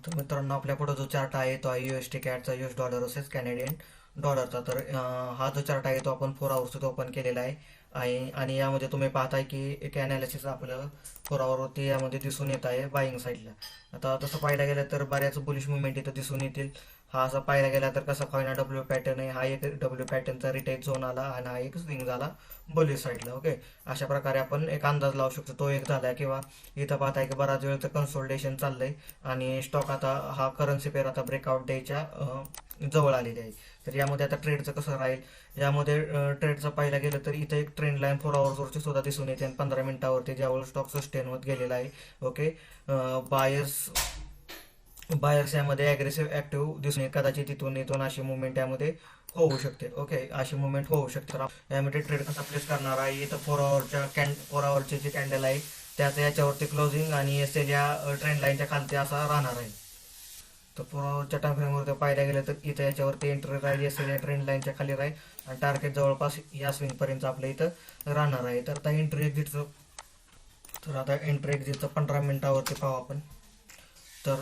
तर मित्रांनो आपल्यापुढे जो चार्ट आहे तो आहे USD कॅटचा US dollar versus Canadian डॉलरचा. तर हा जो चार्ट आहे तो आपण 4 आवर्सचा ओपन केलेला आहे आणि यामध्ये तुम्ही पाहताय की एक ॲनालिसिस आपल्याला 4 आवरवरती यामध्ये दिसून येत आहे बाईंग साईडला. आता तसं पाहायला गेलं तर बऱ्याच बुलिश मुवमेंट इथं दिसून येतील. हा असा पाहायला गेला तर कसा होईना डब्ल्यू पॅटर्न आहे, हा एक डब्ल्यू पॅटर्नचा रिटेक झोन आला आणि हा एक स्विंग झाला बुलिश साईडला. ओके, अशा प्रकारे आपण एक अंदाज लावू शकतो. तो एक झाला किंवा इथं पाहताय की बराच वेळ तर कन्सोल्टेशन चाललंय आणि स्टॉक आता हा करन्सी पेअर आता ब्रेकआउट द्यायच्या जवळ आलेली आहे. तर यामध्ये आता ट्रेडचं कसं राहील, यामध्ये ट्रेडचं पाहायला गेलं तर इथं एक ट्रेंड लाईन 4 आवर्सवरची सुद्धा दिसून येते आणि 15 मिनिटावरती ज्यावर स्टॉक सस्टेन होत गेलेला आहे. ओके, बायर्स यामध्ये अग्रेसिव्ह ऍक्टिव्ह दिसून येईल, कदाचित इथून अशी मुवमेंट यामध्ये होऊ शकते. ओके, अशी मुवमेंट होऊ शकते. तर यामध्ये ट्रेड कसा प्लेस करणार आहे, इथं 4 आवरची जी कॅन्डल आहे त्याचं याच्यावरती क्लोजिंग आणि एसएल या ट्रेंड लाईनच्या खालती असा राहणार आहे. तर 4 आवरच्या टाइम फ्रेमवरती पाहायला गेलं तर इथं याच्यावरती एंट्री राहील, एसएल या ट्रेंड लाईनच्या खाली राहील आणि टार्गेट जवळपास या स्विंगपर्यंत आपल्या इथं राहणार आहे. तर आता एंट्री एक्झिटचं 15 मिनिटावरती पाहू आपण. तर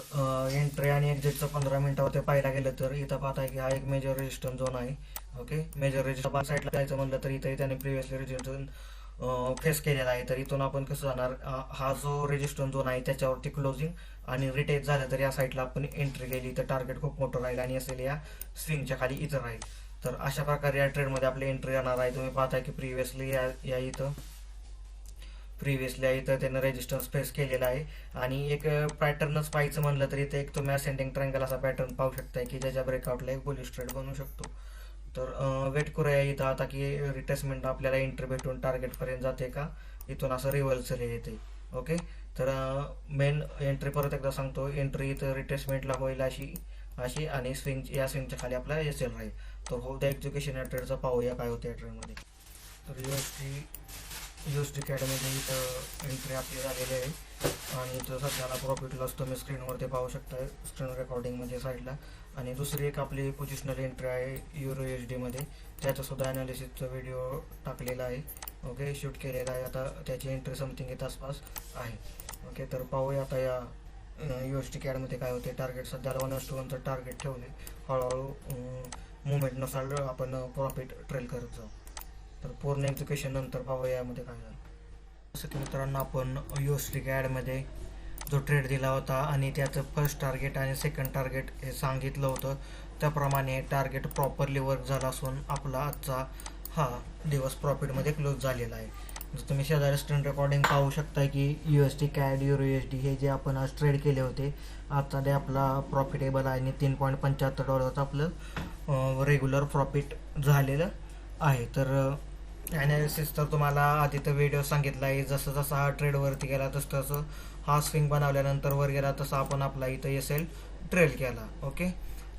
एंट्री आणि एक्झिटचं 15 मिनिटावरती पाहायला गेलं तर इथं पाहताय की हा एक मेजर रेजिस्टन्स झोन आहे. ओके, मेजर रेजिस्टन्स साईडला जायचं म्हणलं तर इथं त्याने प्रिव्हियसली रेजिस्टन्स फेस केलेला आहे. तर इथून आपण कसं जाणार, हा जो रेजिस्टन्स झोन आहे त्याच्यावरती क्लोजिंग आणि रिटेस्ट झालं तर या साईडला आपण एंट्री केली तर टार्गेट खूप मोठं राहील आणि असेल या स्विंगच्या खाली इथं राहील. तर अशा प्रकारे या ट्रेडमध्ये आपली एंट्री येणार आहे. तुम्ही पाहताय की प्रिव्हियसली त्यानं रेजिस्टन्स फेस केलेला आहे आणि एक पॅटर्नच पाहायचं म्हणलं तर इथे एक तुम्ही असेंडिंग ट्रायंगल असा पॅटर्न पाहू शकताय की ज्याच्या ब्रेकआउटला एक बुलिश ट्रेड बनू शकतो. तर वेट करूया इथं आता की रिटेसमेंट आपल्याला एंट्री भेटून टार्गेटपर्यंत जाते का, इथून असं रिव्हर्सल येते. ओके, तर मेन एंट्री परत एकदा सांगतो, एंट्री इथं रिटेसमेंटला होईल अशी आणि या स्विंगच्या खाली आपला एसएल राहील. तर हो द्या एक्झिक्युशन या ट्रेडचं पाहूया काय होतं या ट्रेडमध्ये. तर USD कॅडमध्ये इथं एंट्री आपली झालेली आहे आणि इथं सध्याला प्रॉफिट लॉस तुम्ही स्क्रीनवरती पाहू शकता स्क्रीन रेकॉर्डिंगमध्ये साईडला. आणि दुसरी एक आपली पोझिशनल एंट्री आहे EURUSD मध्ये, त्याचं सुद्धा ॲनालिसिसचा व्हिडिओ टाकलेला आहे. ओके, शूट केलेला आहे. आता त्याची एंट्री समथिंग इथं आसपास आहे. ओके, तर पाहूया आता या USD कॅडमध्ये काय होते. टार्गेट सध्याला 1:1चं टार्गेट ठेवले, हळूहळू मुवमेंटनुसार आपण प्रॉफिट ट्रेल करत जाऊ. तर पूर्ण एक्झिक्युशन नंतर पाहूया यामध्ये काय झालं. जसं की मित्रांनो आपण USD कॅडमध्ये जो ट्रेड दिला होता आणि त्याचं फर्स्ट टार्गेट आणि सेकंड टार्गेट हे सांगितलं होतं त्याप्रमाणे टार्गेट प्रॉपरली वर्क झाला असून आपला आजचा हा दिवस प्रॉफिटमध्ये क्लोज झालेला आहे. जर तुम्ही शेजारी स्क्रीन रेकॉर्डिंग पाहू शकता की USD कॅड EURUSD हे जे आपण आज ट्रेड केले होते, आजचा डे आपला प्रॉफिटेबल आहे आणि $3.75 आपलं रेग्युलर प्रॉफिट झालेलं आहे. तर ॲनालिसिस तर तुम्हाला आधी तर व्हिडिओ सांगितला आहे, जसं जसा हा ट्रेडवरती गेला तसं हा स्विंग बनवल्यानंतर वर गेला तसा आपण आपला इथं एसएल ट्रेल केला. ओके,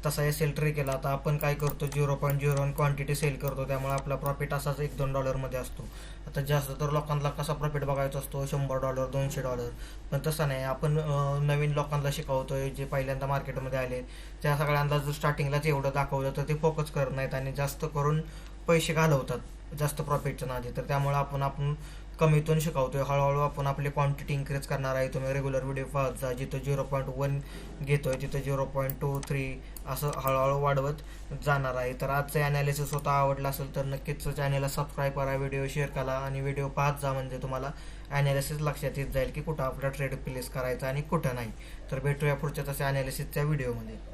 तसा एसएल ट्रेल केला. आता आपण काय करतो, 0.01 क्वांटिटी सेल करतो, त्यामुळे आपला प्रॉफिट असाच $1-2 असतो. आता जास्त तर लोकांना कसा प्रॉफिट बघायचा असतो, $100 $200, पण तसं नाही. आपण नवीन लोकांना शिकवतोय जे पहिल्यांदा मार्केटमध्ये आले, त्या सगळ्यांना जर स्टार्टिंगलाच एवढं दाखवलं तर ते फोकस करत नाहीत आणि जास्त करून पैसे घालवतात जास्त प्रॉफिटच्या नादी. तर त्यामुळे आपण कमीतून शिकवतोय, हळूहळू आपण आपली क्वांटिटी इन्क्रीज करणार आहे. तुम्ही रेग्युलर व्हिडिओ पाहत जा, जिथं 0.1 घेतोय तिथं 0.23 असं हळूहळू वाढवत जाणार आहे. तर आजचं ॲनालिसिस होता, आवडला असेल तर नक्कीच चॅनलला सबस्क्राईब करा, व्हिडिओ शेअर करा आणि व्हिडिओ पाहत जा, म्हणजे तुम्हाला ॲनालिसिस लक्षात येत जाईल की कुठं आपला ट्रेड प्लेस करायचा आणि कुठं नाही. तर भेटूया पुढच्या तशा ॲनालिसिसच्या व्हिडिओमध्ये.